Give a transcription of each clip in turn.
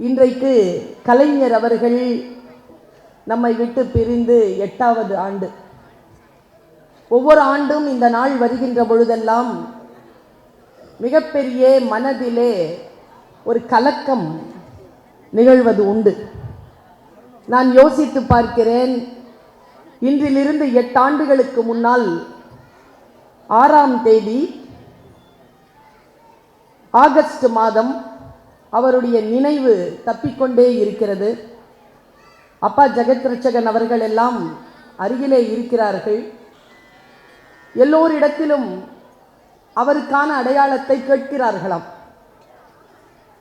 இன்றைக்கு கலைஞர் அவர்கள் நம்மை விட்டு பிரிந்து 8வது ஆண்டு. ஒவ்வொரு ஆண்டும் இந்த நாள் வருகின்ற பொழுதெல்லாம் மிகப்பெரிய மனதிலே ஒரு கலக்கம் நிகழ்வது உண்டு. நான் யோசித்து பார்க்கிறேன், இன்றிலிருந்து 8 ஆண்டுகளுக்கு முன்னால் 6ஆம் தேதி ஆகஸ்ட் மாதம் அவருடைய நினைவு தப்பிக்கொண்டே இருக்கிறது. அப்பா ஜெகத் ரட்சகன் அவர்கள் எல்லாம் அருகிலே இருக்கிறார்கள். எல்லோரிடத்திலும் அவருக்கான அடையாளத்தை கேட்கிறார்களாம்.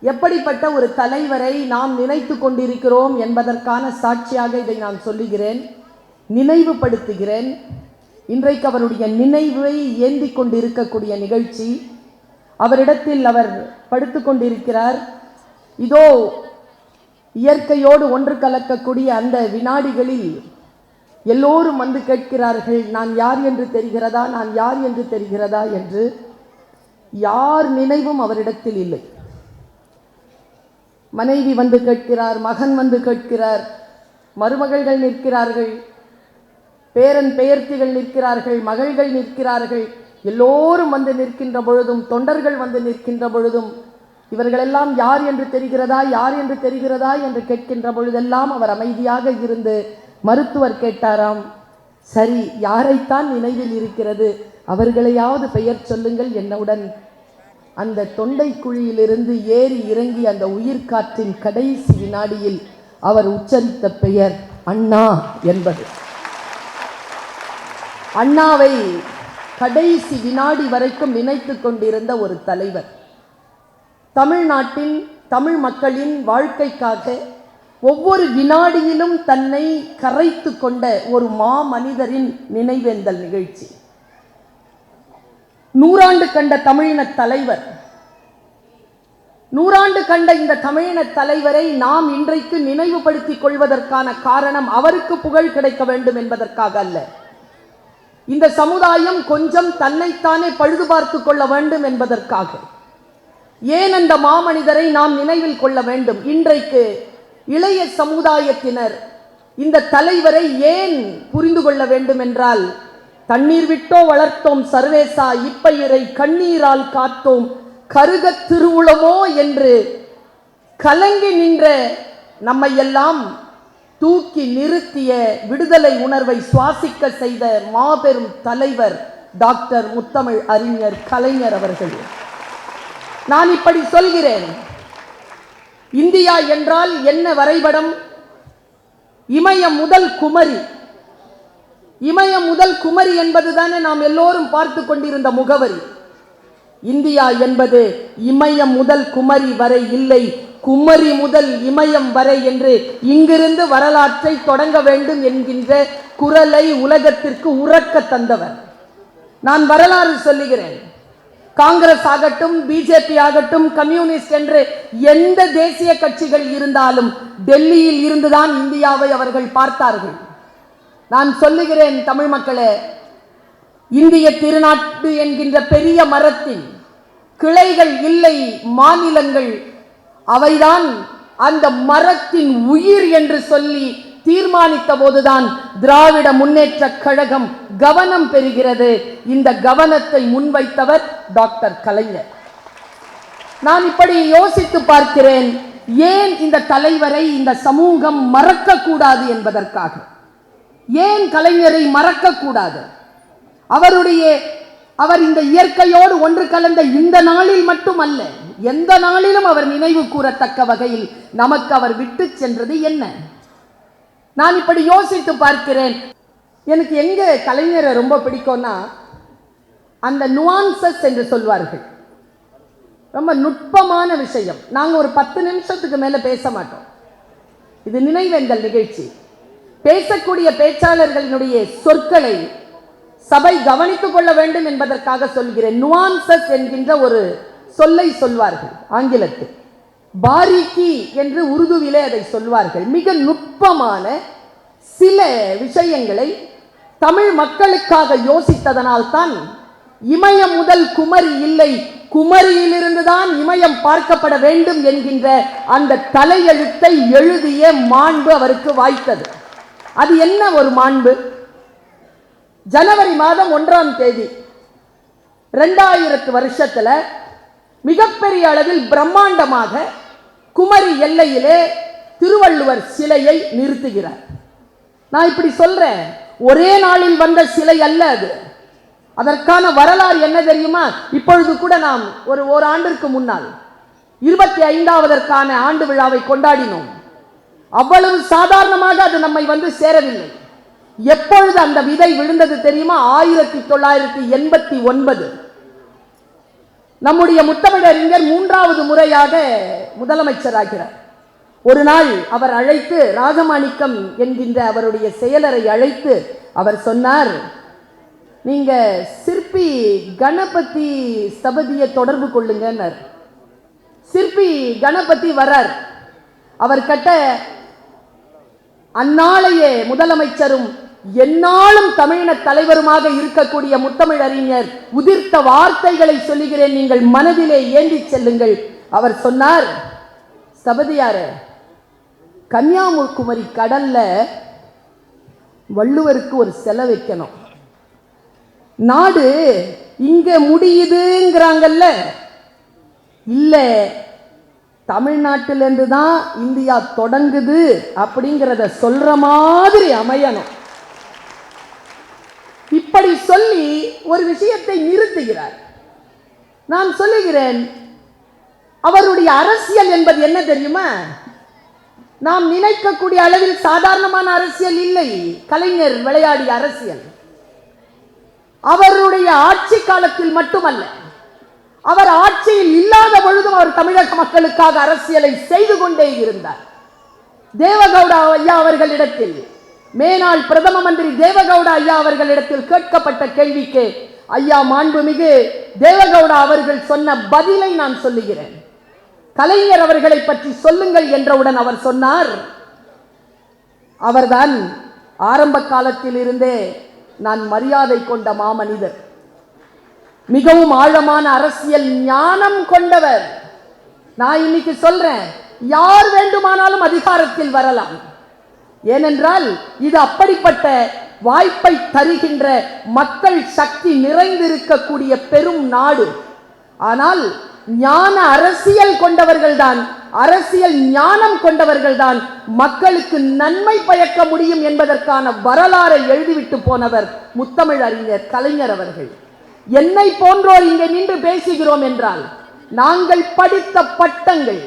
எப்படிப்பட்ட ஒரு தலைவரை நாம் நினைத்து கொண்டிருக்கிறோம் என்பதற்கான சாட்சியாக இதை நான் சொல்லுகிறேன், நினைவுபடுத்துகிறேன். இன்றைக்கு அவருடைய நினைவை ஏந்தி கொண்டிருக்கக்கூடிய நிகழ்ச்சி. அவரிடத்தில் அவர் படுத்து கொண்டிருக்கிறார். இதோ இயற்கையோடு ஒன்று கலக்கக்கூடிய அந்த வினாடிகளில் எல்லோரும் வந்து கேட்கிறார்கள், நான் யார் என்று தெரிகிறதா, நான் யார் என்று தெரிகிறதா என்று. யார் நினைவும் அவரிடத்தில் இல்லை. மனைவி வந்து கேட்கிறார், மகன் வந்து கேட்கிறார், மருமகள்கள் நிற்கிறார்கள், பேரன் பெயர்த்திகள் நிற்கிறார்கள், மகள்கள் நிற்கிறார்கள். எல்லோரும் வந்து நிற்கின்ற பொழுதும், தொண்டர்கள் வந்து நிற்கின்ற பொழுதும், இவர்களெல்லாம் யார் என்று தெரிகிறதா, யார் என்று தெரிகிறதா என்று கேட்கின்ற பொழுதெல்லாம் அவர் அமைதியாக இருந்து மருத்துவர் கேட்டாராம், சரி யாரைத்தான் நினைவில் இருக்கிறது, அவர்களையாவது பெயர் சொல்லுங்கள் என்னுடன். அந்த தொண்டை குழியிலிருந்து ஏறி இறங்கி அந்த உயிர்காற்றின் கடைசி வினாடியில் அவர் உச்சரித்த பெயர் அண்ணா என்பது. அண்ணாவை கடைசி வினாடி வரைக்கும் நினைத்து கொண்டிருந்த ஒரு தலைவர். தமிழ்நாட்டின் தமிழ் மக்களின் வாழ்க்கைக்காக ஒவ்வொரு வினாடியிலும் தன்னை கரைத்து கொண்ட ஒரு மாமனிதரின் நினைவேந்தல் நிகழ்ச்சி. 100 ஆண்டு கண்ட தமிழின தலைவர். 100 ஆண்டு கண்ட இந்த தமிழின தலைவரை நாம் இன்றைக்கு நினைவுபடுத்திக் கொள்வதற்கான காரணம் அவருக்கு புகழ் கிடைக்க வேண்டும் என்பதற்காக அல்ல. இந்த சமுதாயம் கொஞ்சம் தன்னைத்தானே பழுது பார்த்து கொள்ள வேண்டும் என்பதற்காக. ஏன் அந்த மாமனிதரை நாம் நினைவில் கொள்ள வேண்டும்? இன்றைக்கு இளைய சமுதாயத்தினர் இந்த தலைவரை ஏன் புரிந்து கொள்ள வேண்டும் என்றால், தண்ணீர் விட்டோ வளர்த்தோம் சர்வேசா, இப்பயிரை கண்ணீரால் காத்தோம் கருக திருவுளமோ என்று கலங்கி நின்ற நம்மையெல்லாம் தூக்கி நிறுத்திய, விடுதலை உணர்வை சுவாசிக்க செய்த மாபெரும் தலைவர் டாக்டர் முத்தமிழ் அறிஞர் கலைஞர் அவர்கள். நான் இப்படி சொல்கிறேன், இந்தியா என்றால் என்ன வரைபடம்? இமயம் முதல் குமரி. இமயம் முதல் குமரி என்பதுதானே நாம் எல்லோரும் பார்த்து கொண்டிருந்த முகவரி. இந்தியா என்பது இமயம் முதல் குமரி வரை இல்லை, குமரி முதல் இமயம் வரை என்று இங்கிருந்து வரலாற்றை தொடங்க வேண்டும் என்கின்ற குரலை உலகத்திற்கு உறக்க தந்தவர். நான் வரலாறு சொல்லுகிறேன். காங்கிரஸ் ஆகட்டும், பிஜேபி ஆகட்டும், கம்யூனிஸ்ட் என்று எந்த தேசிய கட்சிகள் இருந்தாலும் டெல்லியில் இருந்துதான் இந்தியாவை அவர்கள் பார்த்தார்கள். நான் சொல்லுகிறேன் தமிழ் மக்களே, இந்திய திருநாட்டு என்கின்ற பெரிய மரத்தின் கிளைகள் இல்லை, மாநிலங்கள். அவைதான் அந்த மரத்தின் உயிர் என்று சொல்லி தீர்மானித்த போதுதான் திராவிட முன்னேற்ற கழகம் கவனம் பெறுகிறது. இந்த கவனத்தை முன்வைத்தவர் டாக்டர் கலைஞர். நான் இப்படி யோசித்து பார்க்கிறேன், ஏன் இந்த தலைவரை இந்த சமூகம் மறக்க கூடாது என்பதற்காக. ஏன் கலைஞரை மறக்க கூடாது? அவர் இந்த இயற்கையோடு ஒன்று கலந்த இந்த நாளில் மட்டுமல்ல, எந்த நாளிலும் அவர் நினைவு கூறத்தக்க வகையில் நமக்கு அவர் விட்டு சென்றது என்ன? நான் இப்படி யோசித்து பார்க்கிறேன். எனக்கு எங்க கலைஞரை ரொம்ப பிடிக்கும்னா, அந்த நுவான்சஸ் என்று சொல்வார்கள், ரொம்ப நுட்பமான விஷயம். நாங்கள் ஒரு 10 நிமிஷத்துக்கு மேல பேச மாட்டோம். இது நினைவேந்தல் நிகழ்ச்சி. பேசக்கூடிய பேச்சாளர்களினுடைய சொற்களை சபை கவனித்துக் கொள்ள வேண்டும் என்பதற்காக சொல்கிறேன். நுவான்சஸ் என்கின்ற ஒரு சொல்லை சொல்வார்கள் ஆங்கிலத்தில். பாரிக்கி என்று உருதுவிலே அதை சொல்வார்கள். மிக நுட்பமான சில விஷயங்களை தமிழ் மக்களுக்காக யோசித்ததனால் தான் இமயம் முதல் குமரி இல்லை, குமரியிலிருந்துதான் இமயம் பார்க்கப்பட வேண்டும் என்கின்ற அந்த தலையெழுத்தை எழுதிய மாண்பு அவருக்கு வாய்த்தது. அது என்ன ஒரு மாண்பு? ஜனவரி மாதம் 1ஆம் தேதி 2000 வருஷத்துல மிகப்பெரிய அளவில் பிரம்மாண்டமாக குமரி எல்லையிலே திருவள்ளுவர் சிலையை நிறுத்துகிறார். நான் இப்படி சொல்றேன், ஒரே நாளில் வந்த சிலை அல்ல அது. அதற்கான வரலாறு என்ன தெரியுமா? இப்பொழுது கூட நாம் ஒரு ஆண்டிற்கு முன்னால் 25வது ஆண்டு விழாவை கொண்டாடினோம். அவ்வளவு சாதாரணமாக அது நம்மை வந்து சேரவில்லை. எப்பொழுது அந்த விதை விழுந்தது தெரியுமா? 1989. நம்முடைய முத்தமிழறிஞர் 3வது முறையாக முதலமைச்சராகிறார். ஒரு நாள் அவர் அழைத்து, ராஜமாணிக்கம் என்கின்ற அவருடைய செயலரை அழைத்து அவர் சொன்னார், நீங்க சிற்பி கணபதி ஸ்தபதியை தொடர்பு கொள்ளுங்கன்னார். சிற்பி கணபதி வரார். அவர் கிட்ட அந்நாளைய முதலமைச்சரும் எந்நாளும் தமிழின தலைவருமாக இருக்கக்கூடிய முத்தமிழறிஞர் உதிர்த்த வார்த்தைகளை சொல்லுகிறேன், நீங்கள் மனதிலே ஏந்தி செல்லுங்கள். அவர் சொன்னார், ஸ்தபதியாரே, கன்னியாகுமரி கடல்ல வள்ளுவருக்கு ஒரு சிலை வைக்கணும். நாடு இங்க முடியுதுங்கிறாங்கல்ல, இல்ல தமிழ்நாட்டிலிருந்து தான் இந்தியா தொடங்குது அப்படிங்கிறத சொல்ற மாதிரி அமையணும். இப்படி சொல்லி ஒரு விஷயத்தை நிறுத்துகிறார். நான் சொல்லுகிறேன், அவருடைய அரசியல் என்பது என்ன தெரியுமா? நாம் நினைக்கக்கூடிய அளவில் சாதாரணமான அரசியல் இல்லை. கலைஞர் விளையாடிய அரசியல் அவருடைய ஆட்சி காலத்தில் மட்டுமல்ல, அவர் ஆட்சியில் இல்லாத பொழுதும் அவர் தமிழக மக்களுக்காக அரசியலை செய்து கொண்டே இருந்தார். தேவகவுடா ஐயா அவர்களிடத்தில், மேனாள் பிரதம மந்திரி தேவகவுடா ஐயா அவர்களிடத்தில் கேட்கப்பட்ட கேள்விக்கு ஐயா மாண்புமிகு தேவகவுடா அவர்கள் சொன்ன பதிலை நான் சொல்லுகிறேன். கலைஞர் அவர்களை பற்றி சொல்லுங்கள் என்றவுடன் அவர் சொன்னார், அவர்தான் ஆரம்ப காலத்தில் இருந்தே நான் மரியாதை கொண்ட மாமனிதர், மிகவும் ஆழமான அரசியல் ஞானம் கொண்டவர். நான் இன்னைக்கு சொல்றேன், யார் வேண்டுமானாலும் அதிகாரத்தில் வரலாம். ஏனென்றால் இது அப்படிப்பட்ட வாய்ப்பை தருகின்ற மக்கள் சக்தி நிறைந்திருக்கக்கூடிய பெரும் நாடு. ஆனால் ஞான அரசியல் கொண்டவர்கள் தான், அரசியல் ஞானம் கொண்டவர்கள் தான் மக்களுக்கு நன்மை பயக்க முடியும் என்பதற்கான வரலாறை எழுதிவிட்டு போனவர் முத்தமிழறிஞர் கலைஞர் அவர்கள். என்னை போன்றோர் இங்கே நின்று பேசுகிறோம் என்றால், நாங்கள் படித்த பட்டங்கள்,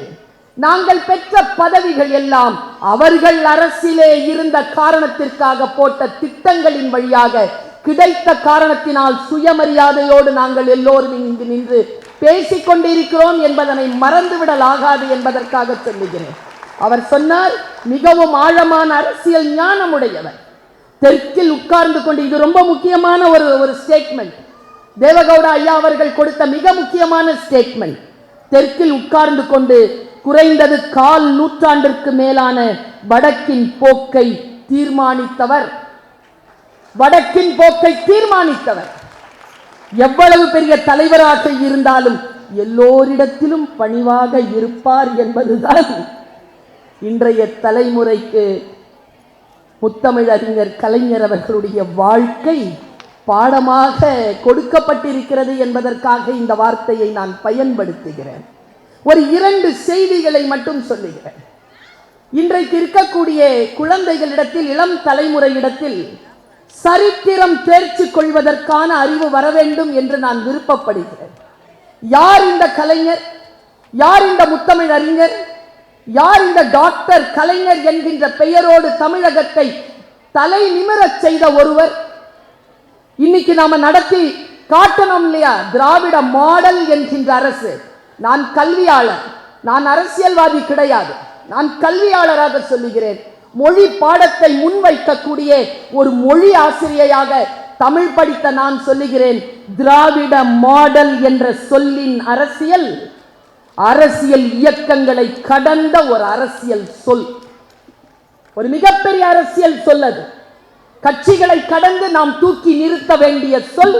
நாங்கள் பெற்ற பதவிகள் எல்லாம் அவர்கள் அரசிலே இருந்த காரணத்திற்காக போட்ட திட்டங்களின் வழியாக கிடைத்த காரணத்தினால் சுயமரியாதையோடு நாங்கள் எல்லோரும் இங்கு நின்று பேசிக்கொண்டிருக்கிறோம் என்பதனை மறந்துவிடலாகாது என்பதற்காக சொல்லுகிறேன். அவர் சொன்னார், மிகவும் ஆழமான அரசியல் ஞானம் உடையவர். தெற்கில் உட்கார்ந்து கொண்டு, இது ரொம்ப முக்கியமான ஒரு ஸ்டேட்மெண்ட், தேவகவுடா ஐயா அவர்கள் கொடுத்த மிக முக்கியமான ஸ்டேட்மெண்ட். தெற்கில் உட்கார்ந்து கொண்டு குறைந்தது 1/4 நூற்றாண்டிற்கு மேலான வடக்கின் போக்கை தீர்மானித்தவர். வடக்கின் போக்கை தீர்மானித்தவர். எவ்வளவு பெரிய தலைவராக இருந்தாலும் எல்லோரிடத்திலும் பணிவாக இருப்பார் என்பதுதான் இன்றைய தலைமுறைக்கு முத்தமிழறிஞர் கலைஞர் அவர்களுடைய வாழ்க்கை பாடமாக கொடுக்கப்பட்டிருக்கிறது என்பதற்காக இந்த வார்த்தையை நான் பயன்படுத்துகிறேன். ஒரு 2 செய்திகளை மட்டும் சொல்லுகிறேன். இன்றைக்கு இருக்கக்கூடிய குழந்தைகளிடத்தில், இளம் தலைமுறையிடத்தில் சரித்திரம் தேர்ச்சி கொள்வதற்கான அறிவு வர வேண்டும் என்று நான் விருப்பப்படுகிறேன். யார் இந்த கலைஞர், யார் இந்த முத்தமிழறிஞர், யார் இந்த டாக்டர் கலைஞர் என்கின்ற பெயரோடு தமிழகத்தை தலை நிமிரச் செய்த ஒருவர்? இன்னைக்கு நாம நடத்தி காட்டணும் இல்லையா, திராவிட மாடல் என்கின்ற அரசு. நான் கல்வியாளர், நான் அரசியல்வாதி கிடையாது, நான் கல்வியாளராக சொல்லுகிறேன். மொழி பாடத்தை முன்வைக்கக்கூடிய ஒரு மொழி ஆசிரியையாக தமிழ் படித்த நான் சொல்லுகிறேன், திராவிட மாடல் என்ற சொல்லின் அரசியல், அரசியல் இயக்கங்களை கடந்த ஒரு அரசியல் சொல், ஒரு மிகப்பெரிய அரசியல் சொல். அது கட்சிகளை கடந்து நாம் தூக்கி நிறுத்த வேண்டிய சொல்.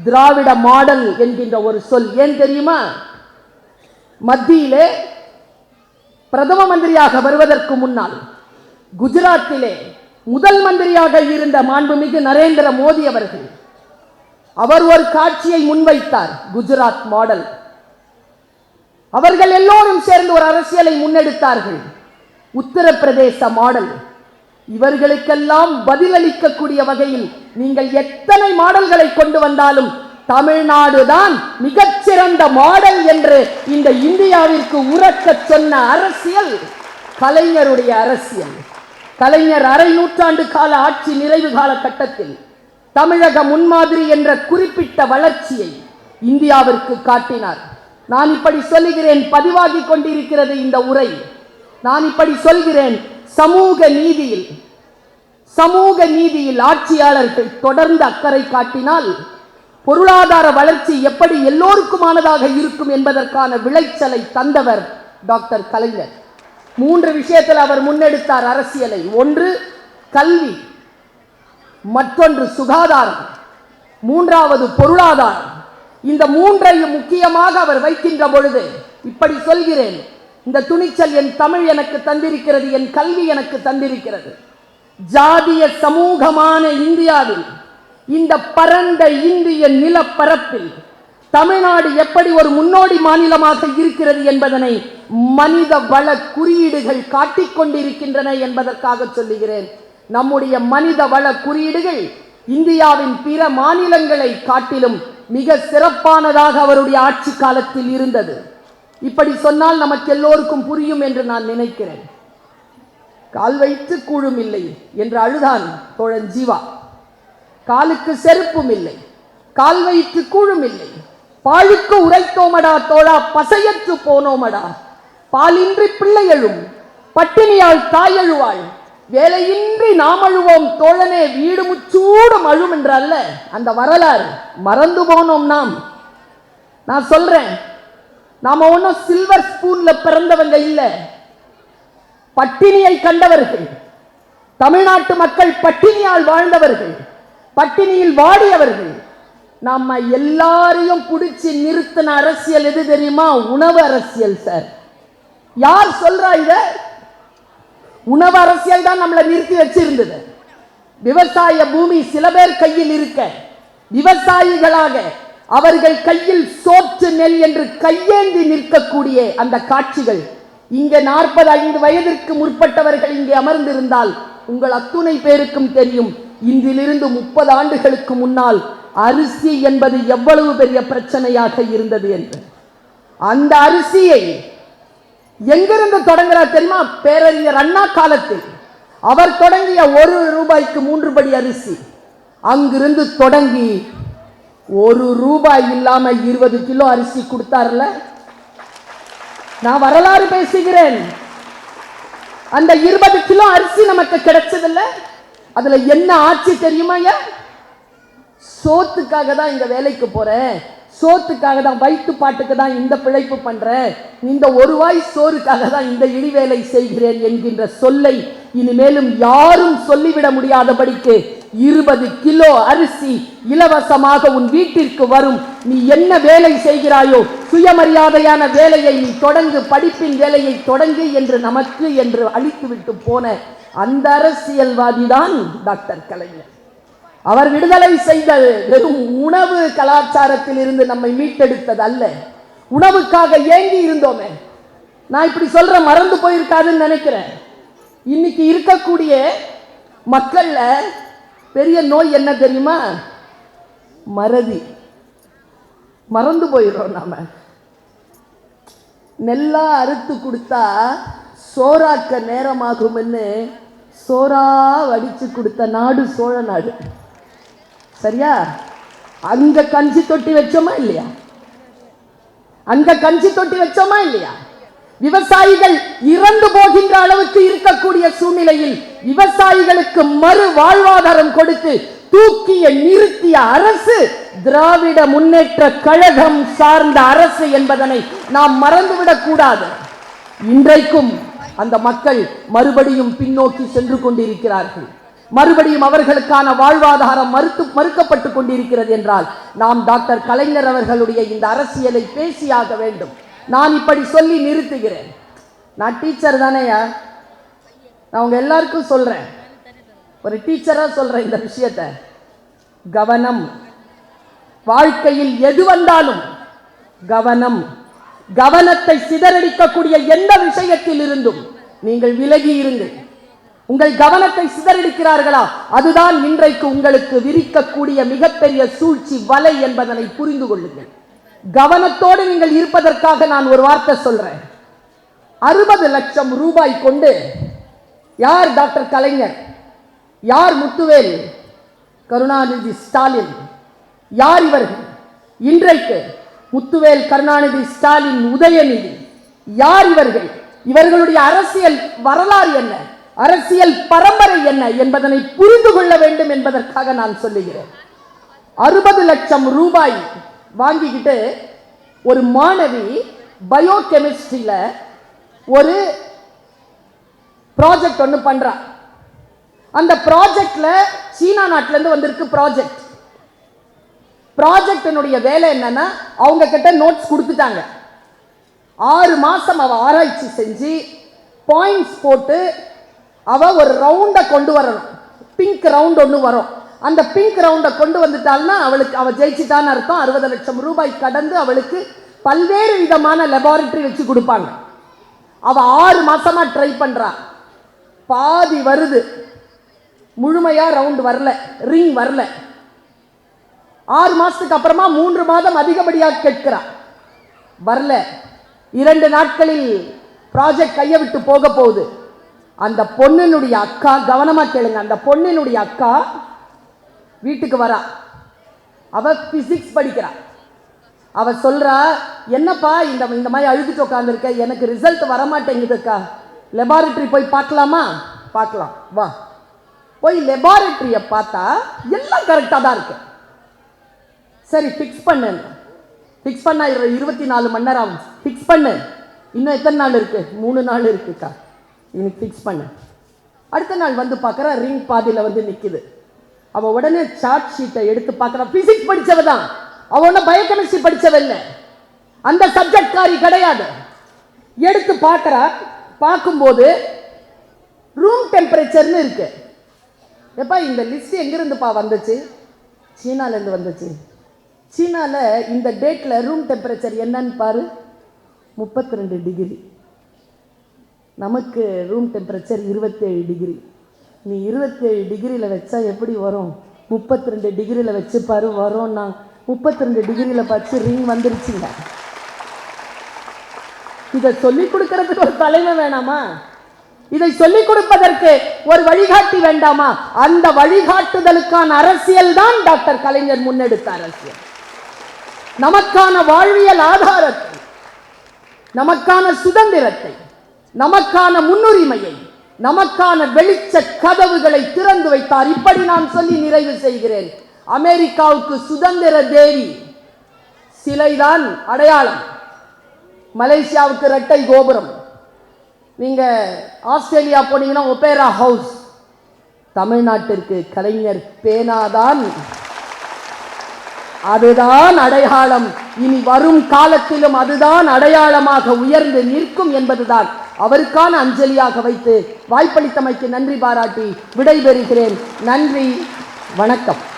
திராவிட மாடல் என்கின்ற ஒரு சொல். ஏன் தெரியுமா? மத்தியிலே பிரதம மந்திரியாக வருவதற்கு முன்னால் குஜராத்திலே முதல் மந்திரியாக இருந்த மாண்புமிகு நரேந்திர மோடி அவர்கள் அவர் ஒரு காட்சியை முன்வைத்தார், குஜராத் மாடல். அவர்கள் எல்லோரும் சேர்ந்து ஒரு அரசியலை முன்னெடுத்தார்கள், உத்தரப்பிரதேச மாடல். இவர்களுக்கெல்லாம் பதிலளிக்கக்கூடிய வகையில் நீங்கள் எத்தனை மாடல்களை கொண்டு வந்தாலும் தமிழ்நாடு தான் மிகச்சிறந்த மாடல் என்று இந்த இந்தியாவிற்கு உரக்க சொன்ன அரசியல் கலைஞருடைய அரசியல். கலைஞர் அரை நூற்றாண்டு கால ஆட்சி நிறைவு கால கட்டத்தில் தமிழக முன்மாதிரி என்ற குறிப்பிட்ட வளர்ச்சியை இந்தியாவிற்கு காட்டினார். நான் இப்படி சொல்லுகிறேன், பதிவாகி கொண்டிருக்கிறது இந்த உரை. நான் இப்படி சொல்கிறேன், சமூக நீதியில் ஆட்சியாளர்கள் தொடர்ந்து அக்கறை காட்டினால் பொருளாதார வளர்ச்சி எப்படி எல்லோருக்குமானதாக இருக்கும் என்பதற்கான விளைச்சலை தந்தவர் டாக்டர் கலைஞர். 3 விஷயத்தில் அவர் முன்னெடுத்தார் அரசியலை. ஒன்று கல்வி, மற்றொன்று சுகாதாரம், மூன்றாவது பொருளாதாரம். இந்த 3ஐயும் முக்கியமாக அவர் வைக்கின்ற பொழுது இப்படி சொல்கிறேன், இந்த துணிச்சல் என் தமிழ் எனக்கு தந்திருக்கிறது, என் கல்வி எனக்கு தந்திருக்கிறது. ஜாதிய சமூகமான இந்தியாவில், இந்த பரந்த இந்திய நிலப்பரப்பில் தமிழ்நாடு எப்படி ஒரு முன்னோடி மாநிலமாக இருக்கிறது என்பதனை மனித வள குறியீடுகள் காட்டிக்கொண்டிருக்கின்றன என்பதற்காக சொல்லுகிறேன். நம்முடைய மனித வள குறியீடுகள் இந்தியாவின் பிற மாநிலங்களை காட்டிலும் மிக சிறப்பானதாக அவருடைய ஆட்சி காலத்தில் இருந்தது. இப்படி சொன்னால் நமக்கு எல்லோருக்கும் புரியும் என்று நான் நினைக்கிறேன். கால் வைத்து கூழும் இல்லை என்று அழுதான் தோழன் ஜீவா. காலுக்கு செருப்பும் இல்லை, கால் வைத்து கூழும் இல்லை. பாழுக்கு உரைத்தோமடா தோழா, பசையற்று போனோமடா. பாலின்றி பிள்ளை எழும், பட்டினியால் தாய் அழுவாள். வேலையின்றி நாம் அழுவோம் தோழனே, வீடு முச்சூடும் அழும் என்று அல்ல அந்த வரலாறு. மறந்து போனோம் நாம். நான் சொல்றேன், நாம ஒன்னும் சில்வர் ஸ்பூன்ல பிறந்தவங்க இல்ல. பட்டினியை கண்டவர்கள், தமிழ்நாட்டு மக்கள் பட்டினியால் வாழ்ந்தவர்கள், பட்டினியில் வாடியவர்கள். நம்ம எல்லாரையும் பிடிச்சி நிறுத்தின அரசியல் எது தெரியுமா? உணவு அரசியல். சார், யார் சொல்றா இத? உணவு அரசியல் தான் நம்மளை நிறுத்தி வச்சிருந்தது. விவசாய பூமி சில பேர் கையில் இருக்க, விவசாயிகளாக அவர்கள் கையில் சோற்று நெல் என்று கையேந்தி நிற்கக்கூடிய அந்த காட்சிகள். இங்கே 45 வயதிற்கு முற்பட்டவர்கள் இங்கே அமர்ந்திருந்தால் உங்கள் அத்துணை பேருக்கும் தெரியும், இன்றிலிருந்து 30 ஆண்டுகளுக்கு முன்னால் அரிசி என்பது எவ்வளவு பெரிய பிரச்சனையாக இருந்தது என்று. அந்த அரிசியை எங்கிருந்து தொடங்குறார் தெரியுமா? பேரறிஞர் அண்ணா காலத்தில் அவர் தொடங்கிய 1 ரூபாய்க்கு 3 படி அரிசி. அங்கிருந்து தொடங்கி 1 ரூபாய் இல்லாம 20 கிலோ அரிசி கொடுத்தார்ல. நான் வரலாறு பேசுகிறேன். அந்த 20 கிலோ அரிசி நமக்கு கிடைச்சதில்ல. அதுல என்ன ஆட்சி தெரியுமா? சோத்துக்காக தான் இங்க வேலைக்கு போறேன், சோத்துக்காக தான், வயிற்று பாட்டுக்கு தான் இந்த பிழைப்பு பண்றேன், இந்த 1 வாய் சோறுக்காக தான் இந்த இழிவேலை செய்கிறேன் என்கின்ற சொல்லை இனிமேலும் யாரும் சொல்லிவிட முடியாதபடிக்கு 20 கிலோ அரிசி இலவசமாக உன் வீட்டிற்கு வரும். நீ என்ன வேலை செய்கிறாயோ, சுயமரியாதையான வேலையை நீ தொடங்கு, படிப்பின் வேலையை தொடங்கு என்று நமக்கு என்று அளித்துவிட்டு போன அந்த அரசியல்வாதி தான் டாக்டர் கலைஞர். அவர் விடுதலை செய்த வெறும் உணவு கலாச்சாரத்தில் இருந்து நம்மை மீட்டெடுத்தது அல்ல, உணவுக்காக ஏங்கி இருந்தோமே. நான் இப்படி சொல்ற மறந்து போயிருக்காதுன்னு நினைக்கிறேன். இன்னைக்கு இருக்கக்கூடிய மக்கள்ல பெரிய நோய் என்ன தெரியுமா? மறதி. மறந்து போயிடுறோம். நாம நெல்லா அறுத்து கொடுத்தா சோறாக்க நேரமாகும்னு சோறா வடிச்சு கொடுத்த நாடு சோழ நாடு. சரியா? அங்க கஞ்சி தொட்டி வச்சோமா இல்லையா? அங்க கஞ்சி தொட்டி வச்சோமா இல்லையா? விவசாயிகள் இறந்து போகின்ற அளவுக்கு இருக்கக்கூடிய சூழ்நிலையில் விவசாயிகளுக்கு மறு வாழ்வாதாரம் கொடுத்து தூக்கிய நிறுத்திய அரசு திராவிட முன்னேற்ற கழகம் சார்ந்த அரசு என்பதனை நாம் மறந்துவிடக் கூடாது. இன்றைக்கும் அந்த மக்கள் மறுபடியும் பின்னோக்கி சென்று கொண்டிருக்கிறார்கள். மறுபடியும் அவர்களுக்கான வாழ்வாதாரம் மறுக்கப்பட்டு கொண்டிருக்கிறது என்றால் நாம் டாக்டர் கலைஞர் அவர்களுடைய இந்த அரசியலை பேசியாக வேண்டும். நான் இப்படி சொல்லி நிறுத்துகிறேன். நான் டீச்சர் தானேயா, நான் உங்க எல்லாருக்கும் சொல்றேன், ஒரு டீச்சரா சொல்றேன் இந்த விஷயத்தை. கவனம், வாழ்க்கையில் எது வந்தாலும் கவனம். கவனத்தை சிதறடிக்கக்கூடிய எந்த விஷயத்தில் இருந்தும் நீங்கள் விலகி இருங்கள். உங்கள் கவனத்தை சிதறடிக்கிறார்களா, அதுதான் இன்றைக்கு உங்களுக்கு விரிக்கக்கூடிய மிகப்பெரிய சூழ்ச்சி வலை என்பதனை புரிந்து கொள்ளுங்கள். கவனத்தோடு நீங்கள் இருப்பதற்காக நான் ஒரு வார்த்தை சொல்றேன். 60 லட்சம் ரூபாய் கொண்டு யார் டாக்டர் கலைஞர், யார் முத்துவேல், கருணாநிதி ஸ்டாலின், யார் இவர்கள்? இன்றைக்கு முத்துவேல், கருணாநிதி ஸ்டாலின், உதயநிதி, யார் இவர்கள்? இவர்களுடைய அரசியல் வரலாறு என்ன, அரசியல் பரம்பரை என்ன என்பதனை புரிந்து கொள்ள வேண்டும் என்பதற்காக நான் சொல்லுகிறேன். 60 லட்சம் ரூபாய் வாங்கிக்கிட்டு ஒரு மாணவி பயோகெமிஸ்ட்ரியில ஒரு ப்ராஜெக்ட் ஒன்று பண்றா. அந்த ப்ராஜெக்ட்ல சீனா நாட்டில இருந்து வந்திருக்கு ப்ராஜெக்ட். ப்ராஜெக்டினுடைய வேலை என்னன்னா, அவங்க கிட்ட நோட்ஸ் கொடுத்துட்டாங்க. 6 மாசம் அவ ஆராய்ச்சி செஞ்சு பாயிண்ட்ஸ் போட்டு அவ ஒரு ரவுண்டை கொண்டு வரணும். பிங்க் ரவுண்ட் ஒன்று வரும். அந்த பிங்க் ரவுண்டை கொண்டு வந்துட்டால்னா அவ ஜெயிச்சிட்டான்னு அர்த்தம். 60 லட்சம் ரூபாய் கடந்து அவளுக்கு பல்வேறு விதமான லெபார்டரி வச்சு கொடுப்பாங்க. அவ 6 மாசமா ட்ரை பண்றா. பாதி வருது, முழுமையா ரவுண்ட் வரல, ரிங் வரல. 6 மாசத்துக்கு அப்புறமா 3 மாதம் அதிகப்படியாக கேட்கிறா, வரல. 2 நாட்களில் ப்ராஜெக்ட் கையை விட்டு போக போகுது. அந்த பொண்ணினுடைய அக்கா, கவனமா கேளுங்க, அந்த பொண்ணினுடைய அக்கா வீட்டுக்கு வரா. அவ பிசிக்ஸ் படிக்கிறா. அவ சொல்றா, என்னப்பா இந்த மாதிரி அழுதுட்டு உட்காந்துருக்க, எனக்கு ரிசல்ட் வரமாட்டேங்குதுக்கா, லெபார்டரி போய் பார்க்கலாமா? பார்க்கலாம் வா. போய் லெபார்டரியை பார்த்தா எல்லாம் கரெக்டாக தான் இருக்கு. சரி ஃபிக்ஸ் பண்ணு. ஃபிக்ஸ் பண்ணா 24 மணி நேரம் ஆகும். ஃபிக்ஸ் பண்ணு. இன்னும் எத்தனை நாள் இருக்கு? 3 நாள் இருக்குக்கா, இன்னைக்கு ஃபிக்ஸ் பண்ணு. அடுத்த நாள் வந்து பார்க்குறா, ரிங் பாதியில் வந்து நிற்குது. அவள் உடனே சார்ட் ஷீட்டை எடுத்து பார்க்குறா. பிசிக்ஸ் படித்தவ தான், அவள் ஒன்றும் பயோகெமிஸ்ட்ரி படித்தவ இல்லை, அந்த சப்ஜெக்ட் காரி கிடையாது. எடுத்து பார்க்குறா. பார்க்கும்போது ரூம் டெம்பரேச்சர்னு இருக்கு. எப்பா இந்த லிஸ்ட் எங்கிருந்துப்பா வந்துச்சு? சீனாலேருந்து வந்துச்சு. சீனாவில் இந்த டேட்டில் ரூம் டெம்பரேச்சர் என்னன்னு பாரு, 32 டிகிரி. நமக்கு ரூம் டெம்பரேச்சர் 27 டிகிரி. நீ 27 டிகிரியில் வச்சா எப்படி வரும்? 32 டிகிரியில் வச்சு பாரு, வரும். நான் 32 டிகிரியில் வச்சு ரிங் வந்துருச்சுங்க. இதை சொல்லிக் கொடுக்கறதுக்கு ஒரு தலைமை வேணாமா? இதை சொல்லிக் கொடுப்பதற்கு ஒரு வழிகாட்டி வேண்டாமா? அந்த வழிகாட்டுதலுக்கான அரசியல் தான் டாக்டர் கலைஞர் முன்னெடுத்த அரசியல். நமக்கான வாழ்வியல் ஆதாரத்தை, நமக்கான சுதந்திரத்தை, நமக்கான முன்னுரிமையை, நமக்கான வெளிச்ச கதவுகளை திறந்து வைத்தார். இப்படி நான் சொல்லி நிறைவு செய்கிறேன். அமெரிக்காவுக்கு சுதந்திர தேவி சிலைதான் அடையாளம். மலேசியாவுக்கு இரட்டை கோபுரம். நீங்க ஆஸ்திரேலியா போனீங்கன்னா ஒபேரா ஹவுஸ். தமிழ்நாட்டிற்கு கலைஞர் பேனாதான், அதுதான் அடையாளம். இனி வரும் காலத்திலும் அதுதான் அடையாளமாக உயர்ந்து நிற்கும் என்பதுதான் அவருக்கான அஞ்சலியாக வைத்து வாய்ப்பளித்தமைக்கு நன்றி பாராட்டி விடைபெறுகிறேன். நன்றி, வணக்கம்.